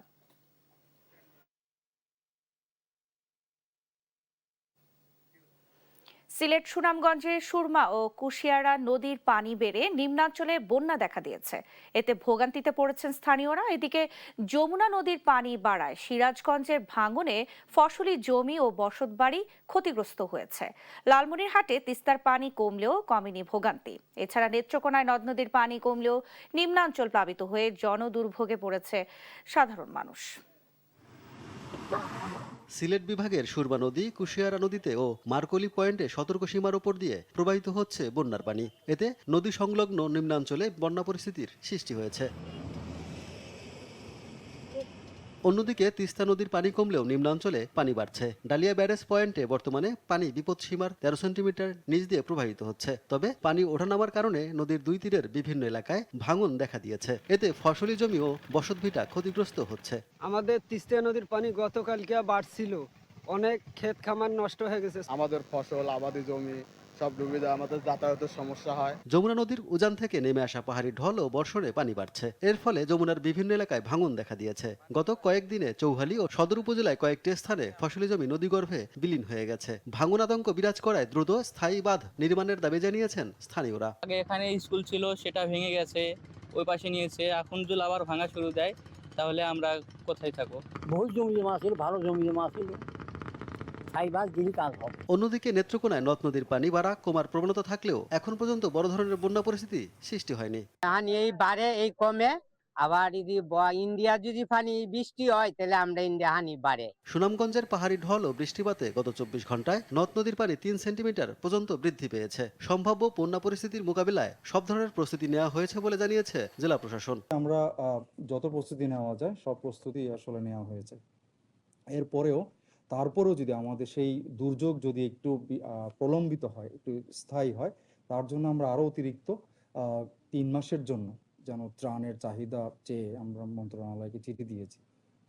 সিলেট সুনামগঞ্জে সুরমা ও কুশিয়ারা নদীর পানি বেড়ে নিম্নাঞ্চলে বন্যা দেখা দিয়েছে। এতে ভোগান্তিতে পড়েছেন স্থানীয়রা। এদিকে যমুনা নদীর পানি বাড়ায় সিরাজগঞ্জের ভাঙনে ফসলি জমি ও বসতবাড়ি ক্ষতিগ্রস্ত হয়েছে। লালমনিরহাটে তিস্তার পানি কমলেও কমেনি ভোগান্তি। এছাড়া নেত্রকোনায় নদ নদীর পানি কমলেও নিম্নাঞ্চল প্লাবিত হয়ে জনদুর্ভোগে পড়েছে সাধারণ মানুষ। সিলেট বিভাগের সুরমা নদী, কুশিয়ারা নদীতে ও মার্কলি পয়েন্টে সতর্ক সীমার উপর দিয়ে প্রবাহিত হচ্ছে বন্যার পানি। এতে নদী সংলগ্ন নিম্নাঞ্চলে বন্যা পরিস্থিতির সৃষ্টি হয়েছে। অন্যদিকে তিস্তা নদীর পানি কমলেও নিম্নাঞ্চলে পানি বাড়ছে। ডালিয়া ব্যারেজ পয়েন্টে বর্তমানে পানি বিপদসীমার 13 সেন্টিমিটার নিচ দিয়ে প্রবাহিত হচ্ছে। তবে পানি ওঠানামার কারণে নদীর দুই তীরের বিভিন্ন এলাকায় ভাঙন দেখা দিয়েছে। এতে ফসলি জমি ও বসতভিটা ক্ষতিগ্রস্ত হচ্ছে। আমাদের তিস্তা নদীর পানি গতকালকে বাড়ছিল, অনেক ক্ষেত খামার নষ্ট হয়ে গেছে। আমাদের ফসল, আবাদি জমি সব ডুবে যায়, আমাদের যাতায়াতের সমস্যা হয়। যমুনা নদীর উজান থেকে নেমে আসা পাহাড়ি ঢল ও বর্ষণে পানি বাড়ছে। এর ফলে যমুনার বিভিন্ন এলাকায় ভাঙন দেখা দিয়েছে। গত কয়েকদিনে চৌহালি ও সদর উপজেলায় কয়েকটি স্থানে ফসলি জমি নদীগর্ভে বিলীন হয়ে গেছে। ভাঙন আতঙ্ক বিরাজ করায় দ্রুত স্থায়ী বাঁধ নির্মাণের দাবি জানিয়েছেন স্থানীয়রা। আগে এখানে স্কুল ছিল, সেটা ভেঙে গেছে, ওই পাশে নিয়েছে। এখন যদি আবার ভাঙা শুরু দেয় তাহলে আমরা কোথায় থাকবো? বহু জমি জমা ছিল, ভালো জমি জমা ছিল, অন্যদিকে নেত্রকোনায় নদ নদীর পানি বাড়া কমার প্রবণতা থাকলেও এখন পর্যন্ত বড় ধরনের বন্যা পরিস্থিতি সৃষ্টি হয়নি। এই বাড়ে এই কমে, আবার যদি ইন্ডিয়া যদি পানি বৃষ্টি হয় তাহলে আমরা ইন্ডিয়া হানি বাড়ে। সুনামগঞ্জের পাহাড়ি ঢল ও বৃষ্টিপাতে গত 24 ঘন্টায় নদ নদীর পানি 3 সেন্টিমিটার পর্যন্ত বৃদ্ধি পেয়েছে। সম্ভাব্য বন্যা পরিস্থিতির মোকাবিলায় সব ধরনের প্রস্তুতি নেওয়া হয়েছে বলে জানিয়েছে জেলা প্রশাসন। আমরা যত প্রস্তুতি নেওয়া যায় সব প্রস্তুতি আসলে নেওয়া হয়েছে। তারপরেও যদি আমাদের সেই দুর্যোগ যদি একটু প্রলম্বিত হয়, একটু স্থায়ী হয়, তার জন্য আমরা আরও অতিরিক্ত 3 মাসের জন্য যেন ত্রাণের চাহিদা চেয়ে আমরা মন্ত্রণালয়কে চিঠি দিয়েছি,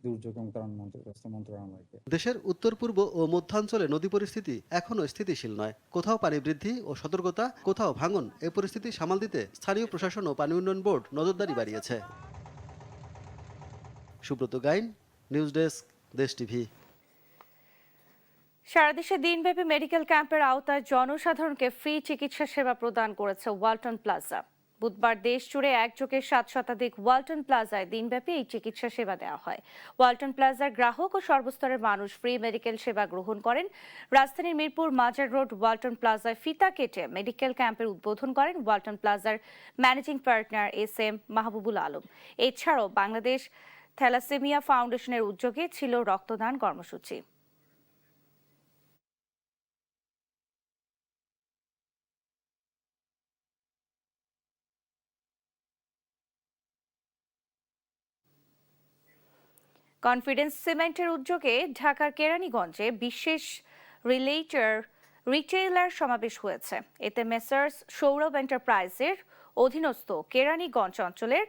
দুর্যোগ এবং ত্রাণ মন্ত্রণালয়কে। দেশের উত্তর পূর্ব ও মধ্যাঞ্চলে নদী পরিস্থিতি এখনো স্থিতিশীল নয়। কোথাও পানি বৃদ্ধি ও সতর্কতা, কোথাও ভাঙন। এই পরিস্থিতি সামাল দিতে স্থানীয় প্রশাসন ও পানি উন্নয়ন বোর্ড নজরদারি বাড়িয়েছে। সুব্রত গাইন, নিউজ ডেস্ক, দেশ টিভি। সারা দেশে দিনব্যাপী মেডিকেল ক্যাম্পের আওতায় জনসাধারণকে ফ্রি চিকিৎসা সেবা প্রদান করেছে ওয়ালটন প্লাজা। বুধবার দেশ জুড়ে একযোগে 7 শতাধিক ওয়ালটন প্লাজায় দিনব্যাপী এই চিকিৎসা সেবা দেওয়া হয়। ওয়ালটন প্লাজার গ্রাহক ও সর্বস্তরের মানুষ ফ্রি মেডিকেল সেবা গ্রহণ করেন। রাজধানীর মিরপুর মাজার রোড ওয়ালটন প্লাজায় ফিতা কেটে মেডিকেল ক্যাম্পের উদ্বোধন করেন ওয়ালটন প্লাজার managing partner SM Mahbubul Alam. এছাড়াও বাংলাদেশ থ্যালাসেমিয়া ফাউন্ডেশনের উদ্যোগে ছিল রক্তদান কর্মসূচি। কনফিডেন্স সিমেন্টের উদ্যোগে ঢাকার কেরানীগঞ্জে বিশেষ রিটেইলার সমাবেশ হয়েছে। এতে মেসার্স সৌরভ এন্টারপ্রাইজের অধীনস্থ কেরানীগঞ্জ অঞ্চলের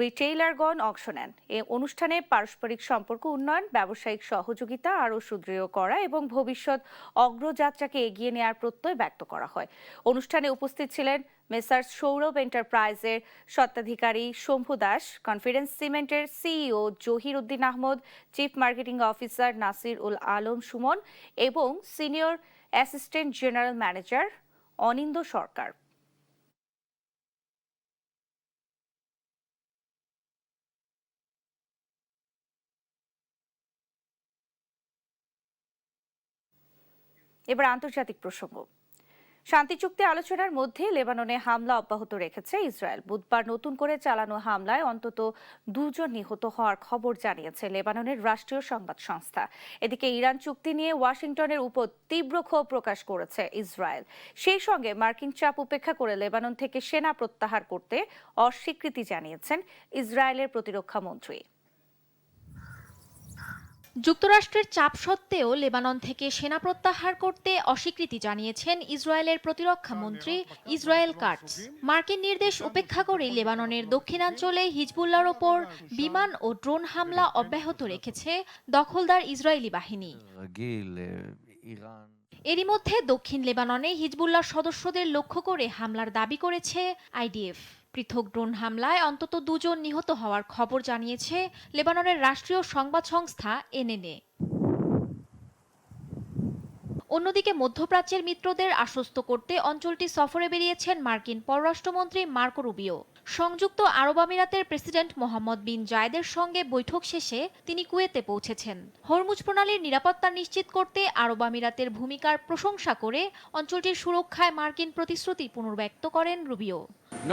রিটেইলারগণ অংশ নেন। এই অনুষ্ঠানে পারস্পরিক সম্পর্ক উন্নয়ন, ব্যবসায়িক সহযোগিতা আরও সুদৃঢ় করা এবং ভবিষ্যৎ অগ্রযাত্রাকে এগিয়ে নেওয়ার প্রত্যয় ব্যক্ত করা হয়। অনুষ্ঠানে উপস্থিত ছিলেন মেসার্স সৌরভ এন্টারপ্রাইজের স্বত্বাধিকারী শম্ভু দাস, কনফিডেন্স সিমেন্টের CEO Zahir Uddin Ahmed, chief marketing officer Nasir ul Alam Sumon এবং senior assistant general manager Anindya Sarkar. এবার আন্তর্জাতিক প্রসঙ্গ। শান্তি চুক্তি আলোচনার মধ্যে লেবাননে হামলা অব্যাহত রেখেছে ইসরায়েল। বুধবার নতুন করে চালানো হামলায় অন্তত 2 জন নিহত হওয়ার খবর জানিয়েছে লেবাননের রাষ্ট্রীয় সংবাদ সংস্থা। এদিকে ইরান চুক্তি নিয়ে ওয়াশিংটনের উপর তীব্র ক্ষোভ প্রকাশ করেছে ইসরায়েল। সেই সঙ্গে মার্কিন চাপ উপেক্ষা করে লেবানন থেকে সেনা প্রত্যাহার করতে অস্বীকৃতি জানিয়েছেন ইসরায়েলের প্রতিরক্ষা মন্ত্রী। যুক্তরাষ্ট্রের চাপ সত্ত্বেও লেবানন থেকে সেনা প্রত্যাহার করতে অস্বীকৃতি জানিয়েছেন ইসরায়েলের প্রতিরক্ষা মন্ত্রী ইসরায়েল কাটজ। মার্কিন নির্দেশ উপেক্ষা করে লেবাননের দক্ষিণাঞ্চলে হিজবুল্লাহর ওপর বিমান ও ড্রোন হামলা অব্যাহত রেখেছে দখলদার ইসরায়েলি বাহিনী। এরই মধ্যে দক্ষিণ লেবাননে হিজবুল্লাহ সদস্যদের লক্ষ্য করে হামলার দাবি করেছে IDF। পৃথক ড্রোন হামলায় অন্তত 2 জন নিহত হওয়ার খবর জানিয়েছে লেবাননের রাষ্ট্রীয় সংবাদ সংস্থা NNA। অন্যদিকে মধ্যপ্রাচ্যের মিত্রদের আশ্বস্ত করতে অঞ্চলটি সফরে বেরিয়েছেন মার্কিন পররাষ্ট্রমন্ত্রী মার্কো রুবিও। সংযুক্ত আরব আমিরাতের প্রেসিডেন্ট মোহাম্মদ বিন জায়েদের সঙ্গে বৈঠক শেষে তিনি কুয়েতে পৌঁছেছেন। হরমুজ প্রণালীর নিরাপত্তা নিশ্চিত করতে আরব আমিরাতের ভূমিকার প্রশংসা করে অঞ্চলটির সুরক্ষায় মার্কিন প্রতিশ্রুতি পুনর্ব্যক্ত করেন Rubio.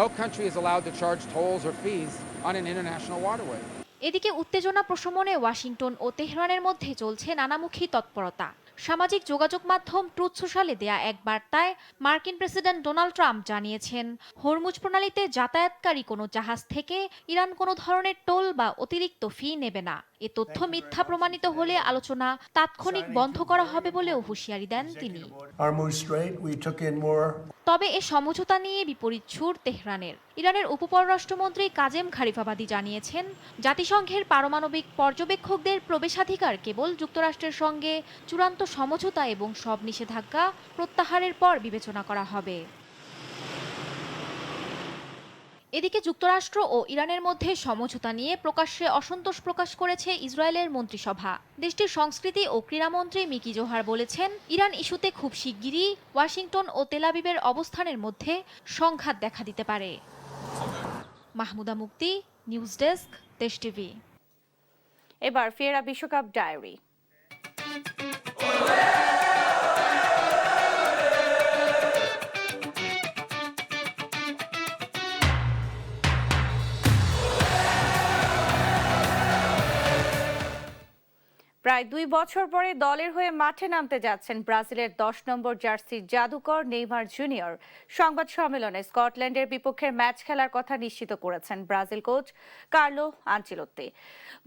No country is allowed to charge tolls or fees on an international waterway. এদিকে উত্তেজনা প্রশমনে ওয়াশিংটন ও তেহরানের মধ্যে চলছে নানামুখী তৎপরতা। সামাজিক যোগাযোগ মাধ্যম ট্রুথ সোশ্যালে দেয়া এক বার্তায় মার্কিন প্রেসিডেন্ট ডোনাল্ড ট্রাম্প জানিয়েছেন, হরমুজ প্রণালীতে যাতায়াতকারী কোনো জাহাজ থেকে ইরান কোনো ধরনের টোল বা অতিরিক্ত ফি নেবে না। এ তথ্য মিথ্যা প্রমাণিত হলে আলোচনা তাৎক্ষণিক বন্ধ করা হবে বলেও হুঁশিয়ারি দেন তিনি। তবে এ সমঝোতা নিয়ে বিপরীত সুর তেহরানের। ইরানের উপপররাষ্ট্রমন্ত্রী কাজেম খারিফাবাদী জানিয়েছেন, জাতিসংঘের পারমাণবিক পর্যবেক্ষকদের প্রবেশাধিকার কেবল যুক্তরাষ্ট্রের সঙ্গে চূড়ান্ত সমঝোতা এবং সব নিষেধাজ্ঞা প্রত্যাহারের পর বিবেচনা করা হবে। এদিকে যুক্তরাষ্ট্র ও ইরানের মধ্যে সমঝোতা নিয়ে প্রকাশ্যে অসন্তোষ প্রকাশ করেছে ইসরায়েলের মন্ত্রিসভা। দেশটির সংস্কৃতি ও ক্রীড়ামন্ত্রী মিকি জোহার বলেছেন, ইরান ইস্যুতে খুব শিগগিরই ওয়াশিংটন ও তেল আবিবের অবস্থানের মধ্যে সংঘাত দেখা দিতে পারে। মাহমুদা মুক্তি, নিউজ ডেস্ক, দেশ টিভি। এবার ফিয়েরা বিশ্বকাপ ডায়েরি। প্রায় 2 বছর পরে দলের হয়ে মাঠে নামতে যাচ্ছেন ব্রাজিলের 10 নম্বর জার্সির জাদুকর নেইমার জুনিয়র। সংবাদ সম্মেলনে স্কটল্যান্ডের বিপক্ষে ম্যাচ খেলার কথা নিশ্চিত করেছেন Brazil coach Carlo Ancelotti.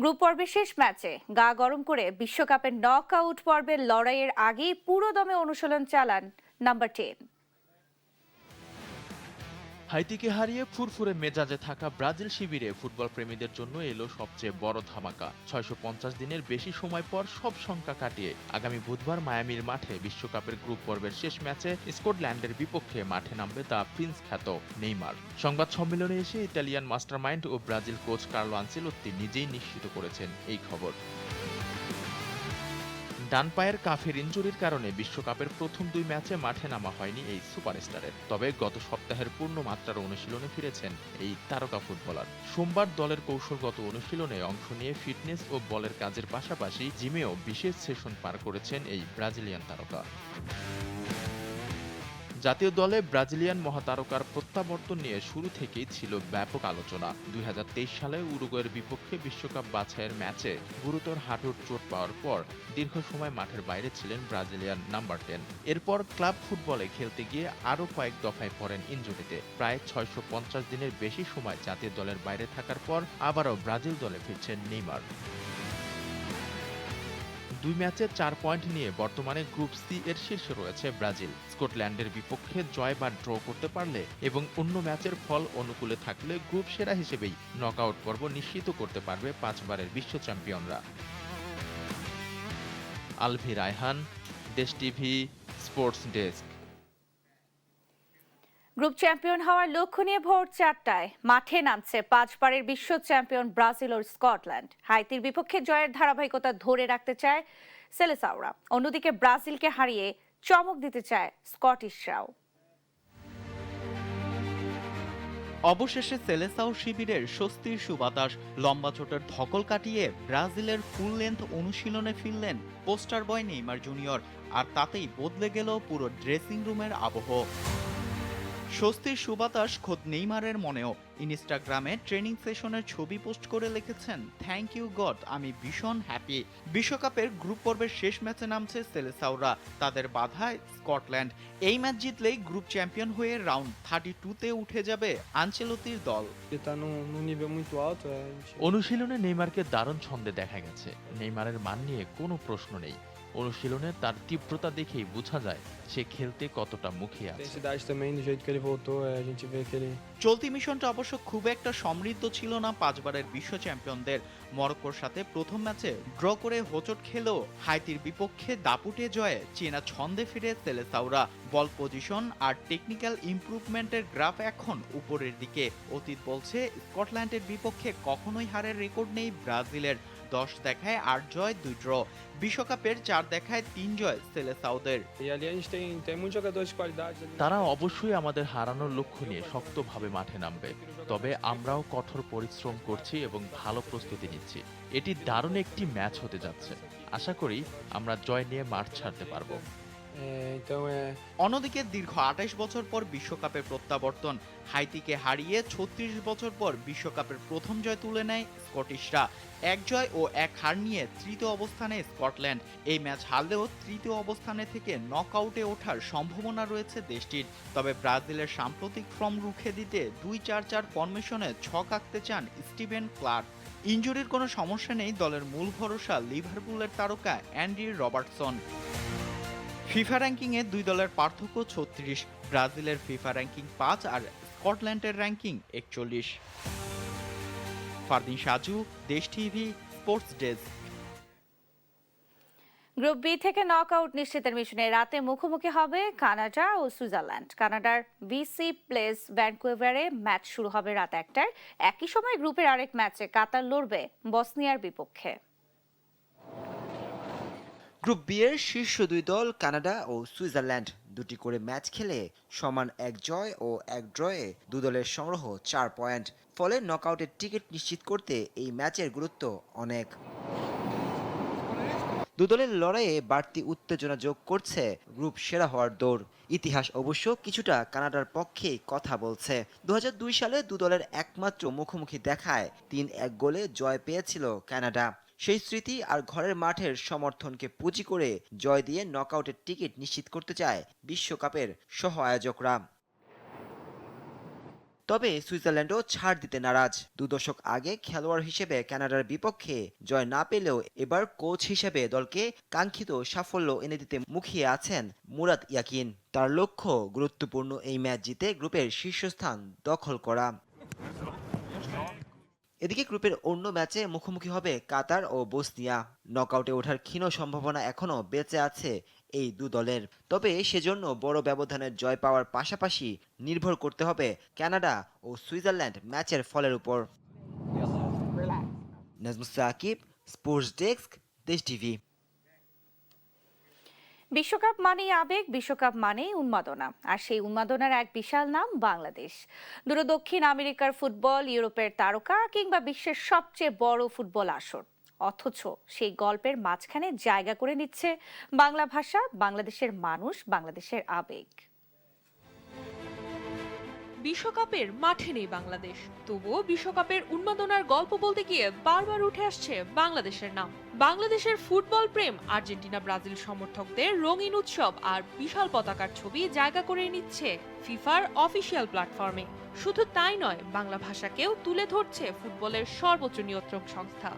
Group পর্বের শেষ ম্যাচে গা গরম করে বিশ্বকাপের নকআউট পর্বের লড়াইয়ের আগেই পুরোদমে অনুশীলন চালান নাম্বার 10। হাইতিকে হারিয়ে ফুরফুরে মেজাজে থাকা ব্রাজিল শিবিরে ফুটবল প্রেমীদের জন্য এলো সবচেয়ে বড় ধামাকা। 650 দিনের বেশি সময় পর সব শঙ্কা কাটিয়ে আগামী বুধবার মায়ামির মাঠে বিশ্বকাপের গ্রুপ পর্বের শেষ ম্যাচে স্কটল্যান্ডের বিপক্ষে মাঠে নামবে দ্য প্রিন্স খ্যাত নেইমার। সংবাদ সম্মেলনে এসে ইতালিয়ান মাস্টারমাইন্ড ও ব্রাজিল কোচ কার্লো আনচেলোত্তি নিজেই নিশ্চিত করেছেন এই খবর। ডান পায়ের কাফের ইনজুরির কারণে বিশ্বকাপের প্রথম 2 ম্যাচে মাঠে নামা হয়নি এই সুপারস্টারের। তবে গত সপ্তাহের পূর্ণ মাত্রার অনুশীলনে ফিরেছেন এই তারকা ফুটবলার। সোমবার দলের কৌশলগত অনুশীলনে অংশ নিয়ে ফিটনেস ও বলের কাজের পাশাপাশি জিমেও বিশেষ সেশন পার করেছেন এই ব্রাজিলিয়ান তারকা। জাতীয় দলে ব্রাজিলিয়ান মহাতারকার প্রত্যাবর্তন নিয়ে শুরু থেকেই ছিল ব্যাপক আলোচনা। 2023 সালে উরুগুয়ের বিপক্ষে বিশ্বকাপ বাছাইয়ের ম্যাচে গুরুতর হাঁটুর চোট পাওয়ার পর দীর্ঘ সময় মাঠের বাইরে ছিলেন ব্রাজিলিয়ান নাম্বার 10। এরপর ক্লাব ফুটবলে খেলতে গিয়ে আরও কয়েক দফায় পড়েন ইনজুরিতে। প্রায় 650 দিনের বেশি সময় জাতীয় দলের বাইরে থাকার পর আবারও ব্রাজিল দলে ফিরছেন নেইমার। 2 ম্যাচে 4 পয়েন্ট নিয়ে বর্তমানে গ্রুপ সি এর শীর্ষে রয়েছে ব্রাজিল। স্কটল্যান্ডের বিপক্ষে জয় বা ড্র করতে পারলে এবং অন্য ম্যাচের ফল অনুকূলে থাকলে গ্রুপ সেরা হিসেবেই নকআউট পর্ব নিশ্চিত করতে পারবে 5 বারের বিশ্ব চ্যাম্পিয়নরা। আলভি রায়হান, দেশ TV, sports desk. Group champion হওয়ার লক্ষ্য নিয়ে ভোর 4টায় মাঠে নামছে 5 বারের বিশ্ব চ্যাম্পিয়ন ব্রাজিল ও স্কটল্যান্ড। হাইতির বিপক্ষে জয়ের ধারাবাহিকতা ধরে রাখতে চায় সেলেসাওরা। অন্যদিকে ব্রাজিলকে হারিয়ে চমক দিতে চায় স্কটিশরাও। অবশেষে সেলেসাও শিবিরের স্বস্তির সুবাতাস। লম্বা চোটের ধকল কাটিয়ে ব্রাজিলের ফুল লেন্থ অনুশীলনে ফিরলেন পোস্টার বয় নেইমার জুনিয়র। আর তাতেই বদলে গেল পুরো ড্রেসিং রুমের আবহ। স্বস্তির সুবাতাস খোদ নেইমারের মনেও। ইনস্টাগ্রামে ট্রেনিং সেশনের ছবি পোস্ট করে লিখেছেন, থ্যাংক ইউ গড, আমি ভীষণ হ্যাপি। বিশ্বকাপের গ্রুপ পর্বের শেষ ম্যাচে নামছে সেলেসাওরা, তাদের বাধায় স্কটল্যান্ড। এই ম্যাচ জিতলেই গ্রুপ চ্যাম্পিয়ন হয়ে রাউন্ড 32-তে উঠে যাবে আনচেলোত্তির দল। অনুশীলনে নেইমারকে দারুণ ছন্দে দেখা গেছে। নেইমারের মান নিয়ে কোনো প্রশ্ন নেই। অনুশীলনে তার তীব্রতা দেখেই বোঝা যায় সে খেলতে কতটা মুখিয়ে আছে। চলতি মিশনটা অবশ্য খুব একটা সমৃদ্ধ ছিল না 5 বারের বিশ্ব চ্যাম্পিয়নদের। মরক্কোর সাথে প্রথম ম্যাচে ড্র করে হোঁচট খেলেও হাইতির বিপক্ষে দাপুটে জয়ে চেনা ছন্দে ফিরে সেলেসাওরা। বল পজিশন আর টেকনিক্যাল ইমপ্রুভমেন্টের গ্রাফ এখন উপরের দিকে। অতীত বলছে স্কটল্যান্ডের বিপক্ষে কখনোই হারের রেকর্ড নেই ব্রাজিলের। 10 দেখায় 8 জয় 2 ড্র। বিশ্বকাপের 4 দেখায় 3 জয় সেলেসাওদের। তারা অবশ্যই আমাদের হারানোর লক্ষ্য নিয়ে শক্তভাবে মাঠে নামবে। তবে আমরাও কঠোর পরিশ্রম করছি এবং ভালো প্রস্তুতি নিচ্ছি। এটি দারুণ একটি ম্যাচ হতে যাচ্ছে। আশা করি আমরা জয় নিয়ে মাঠ ছাড়তে পারবো। অন্যদিকে দীর্ঘ 28 বছর পর বিশ্বকাপে প্রত্যাবর্তন। হাইতিকে হারিয়ে 36 বছর পর বিশ্বকাপের প্রথম জয় তুলে নেয় স্কটিশরা। 1 জয় ও 1 হার নিয়ে তৃতীয় অবস্থানে স্কটল্যান্ড। এই ম্যাচ হারলেও তৃতীয় অবস্থানে থেকে নকআউটে ওঠার সম্ভাবনা রয়েছে দেশটির। তবে ব্রাজিলের সাম্প্রতিক ফর্ম রুখে দিতে 2-4-4 ফরমেশনে ছক আঁকতে চান স্টিভেন ক্লার্ক। ইনজুরির কোনো সমস্যা নেই দলের মূল ভরসা লিভারপুলের তারকা অ্যান্ডি রবার্টসন। ফিফা র্যাঙ্কিংয়ে দুই দলের পার্থক্য 36, ব্রাজিলের ফিফা র্যাঙ্কিং 5 আর স্কটল্যান্ডের ranking 41। Fardin Saju, Desh TV, sports desk. Group B থেকে নকআউট নিশ্চিতের মিশনে রাতে মুখোমুখি হবে কানাডা ও সুইজারল্যান্ড। কানাডার বিসি প্লেস ভ্যানকুভারে ম্যাচ শুরু হবে রাত 1টায়। একই সময় গ্রুপের আরেক ম্যাচে কাতার লড়বে বসনিয়ার বিপক্ষে। গ্রুপ বি এর শীর্ষ দুই দল কানাডা ও সুইজারল্যান্ড দুটি করে ম্যাচ খেলে সমান 1 জয় ও 1 ড্রয়ে দু দলের সংগ্রহ 4 পয়েন্ট। ফলে নকআউটের টিকিট নিশ্চিত করতে এই ম্যাচের গুরুত্ব অনেক। দু দলের লড়াইয়ে বাড়তি উত্তেজনা যোগ করছে গ্রুপ সেরা হওয়ার দৌড়। ইতিহাস অবশ্য কিছুটা কানাডার পক্ষেই কথা বলছে। 2002 সালে দু দলের একমাত্র মুখোমুখি দেখায় 3-1 গোলে জয় পেয়েছিল কানাডা। সেই স্মৃতি আর ঘরের মাঠের সমর্থনকে পুঁজি করে জয় দিয়ে নকআউটের টিকিট নিশ্চিত করতে চায় বিশ্বকাপের সহ আয়োজকরা। তবে সুইজারল্যান্ডও ছাড় দিতে নারাজ। 2 দশক আগে খেলোয়াড় হিসেবে কানাডার বিপক্ষে জয় না পেলেও এবার কোচ হিসেবে দলকে কাঙ্ক্ষিত সাফল্য এনে দিতে মুখিয়ে আছেন মুরাদ ইয়াকিন। তার লক্ষ্য গুরুত্বপূর্ণ এই ম্যাচ জিতে গ্রুপের শীর্ষস্থান দখল করা। এদিকে গ্রুপের অন্য ম্যাচে মুখোমুখি হবে কাতার ও বসনিয়া। নকআউটে ওঠার ক্ষীণ সম্ভাবনা এখনও বেঁচে আছে এই দু দলের। তবে সেজন্য বড় ব্যবধানের জয় পাওয়ার পাশাপাশি নির্ভর করতে হবে কানাডা ও সুইজারল্যান্ড ম্যাচের ফলের উপর। নাজমুস সাকিব, স্পোর্টস ডেস্ক, দেশ টিভি। বিশ্বকাপ মানেই আবেগ, বিশ্বকাপ মানেই উন্মাদনা, আর সেই উন্মাদনার এক বিশাল নাম বাংলাদেশ। দূর দক্ষিণ আমেরিকার ফুটবল, ইউরোপের তারকা কিংবা বিশ্বের সবচেয়ে বড় ফুটবল আসর, অথচ সেই গল্পের মাঝখানে জায়গা করে নিচ্ছে বাংলা ভাষা, বাংলাদেশের মানুষ, বাংলাদেশের আবেগ। বিশ্বকাপের মাঠে নেই বাংলাদেশ, তবুও বিশ্বকাপের উন্মাদনার গল্প বলতে গিয়ে বারবার উঠে আসছে বাংলাদেশের নাম। বাংলাদেশের ফুটবল প্রেম, আর্জেন্টিনা ব্রাজিল সমর্থকদের রঙিন উৎসব আর বিশাল পতাকার ছবি জায়গা করে নিচ্ছে ফিফার অফিসিয়াল প্ল্যাটফর্মে। শুধু তাই নয়, বাংলা ভাষাকেও তুলে ধরছে ফুটবলের সর্বোচ্চ নিয়ন্ত্রক সংস্থা।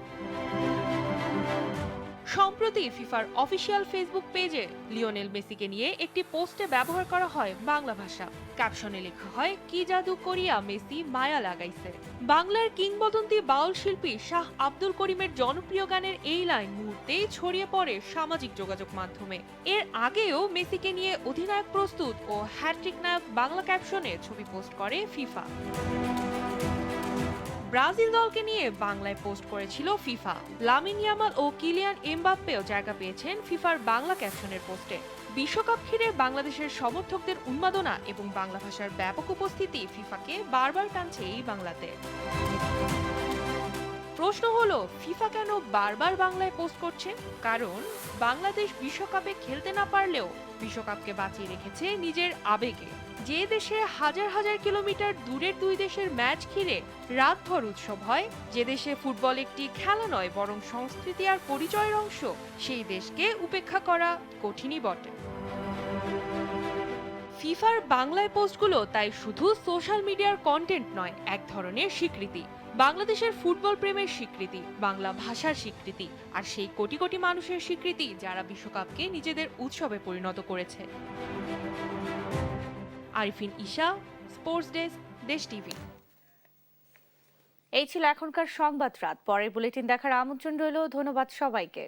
সম্প্রতি ফিফার অফিসিয়াল ফেসবুক পেজে লিওনেল মেসিকে নিয়ে একটি পোস্টে ব্যবহার করা হয় বাংলা ভাষা। ক্যাপশনে লেখা হয়, কি জাদু করিয়া মেসি মায়া লাগাইছে। বাংলার কিংবদন্তি বাউল শিল্পী শাহ আব্দুল করিমের জনপ্রিয় গানের এই লাইন মুহূর্তেই ছড়িয়ে পড়ে সামাজিক যোগাযোগ মাধ্যমে। এর আগেও মেসিকে নিয়ে অধিনায়ক প্রস্তুত ও হ্যাট্রিক নায়ক বাংলা ক্যাপশনে ছবি পোস্ট করে ফিফা। ব্রাজিল দলকে নিয়ে বাংলায় পোস্ট করেছিল ফিফা। লামিন ইয়ামাল ও কিলিয়ান এমবাপ্পেও জায়গা পেয়েছেন ফিফার বাংলা ক্যাপশনের পোস্টে। বিশ্বকাপ ঘিরে বাংলাদেশের সমর্থকদের উন্মাদনা এবং বাংলা ভাষার ব্যাপক উপস্থিতি ফিফাকে বারবার টানছে এই বাংলাতে। প্রশ্ন হলো, ফিফা কেন বারবার বাংলায় পোস্ট করছে? কারণ বাংলাদেশ বিশ্বকাপে খেলতে না পারলেও বিশ্বকাপকে বাঁচিয়ে রেখেছে নিজের আবেগে। যে দেশে হাজার হাজার কিলোমিটার দূরের দুই দেশের ম্যাচ ঘিরে রাতভর উৎসব হয়, যে দেশে ফুটবল একটি খেলা নয় বরং সংস্কৃতি আর পরিচয়ের অংশ, সেই দেশকে উপেক্ষা করা কঠিনই বটে। ফিফার বাংলায় পোস্টগুলো তাই শুধু সোশ্যাল মিডিয়ার কন্টেন্ট নয়, এক ধরনের স্বীকৃতি। বাংলাদেশের ফুটবল প্রেমের স্বীকৃতি, বাংলা ভাষার স্বীকৃতি, আর সেই কোটি কোটি মানুষের স্বীকৃতি যারা বিশ্বকাপকে নিজেদের উৎসবে পরিণত করেছে। আরিফিন ঈশা, স্পোর্টস ডেস্ক, দেশ টিভি। এই ছিল এখনকার সংবাদ রাত। পরের বুলেটিন দেখার আমন্ত্রণ রইল। ধন্যবাদ সবাইকে।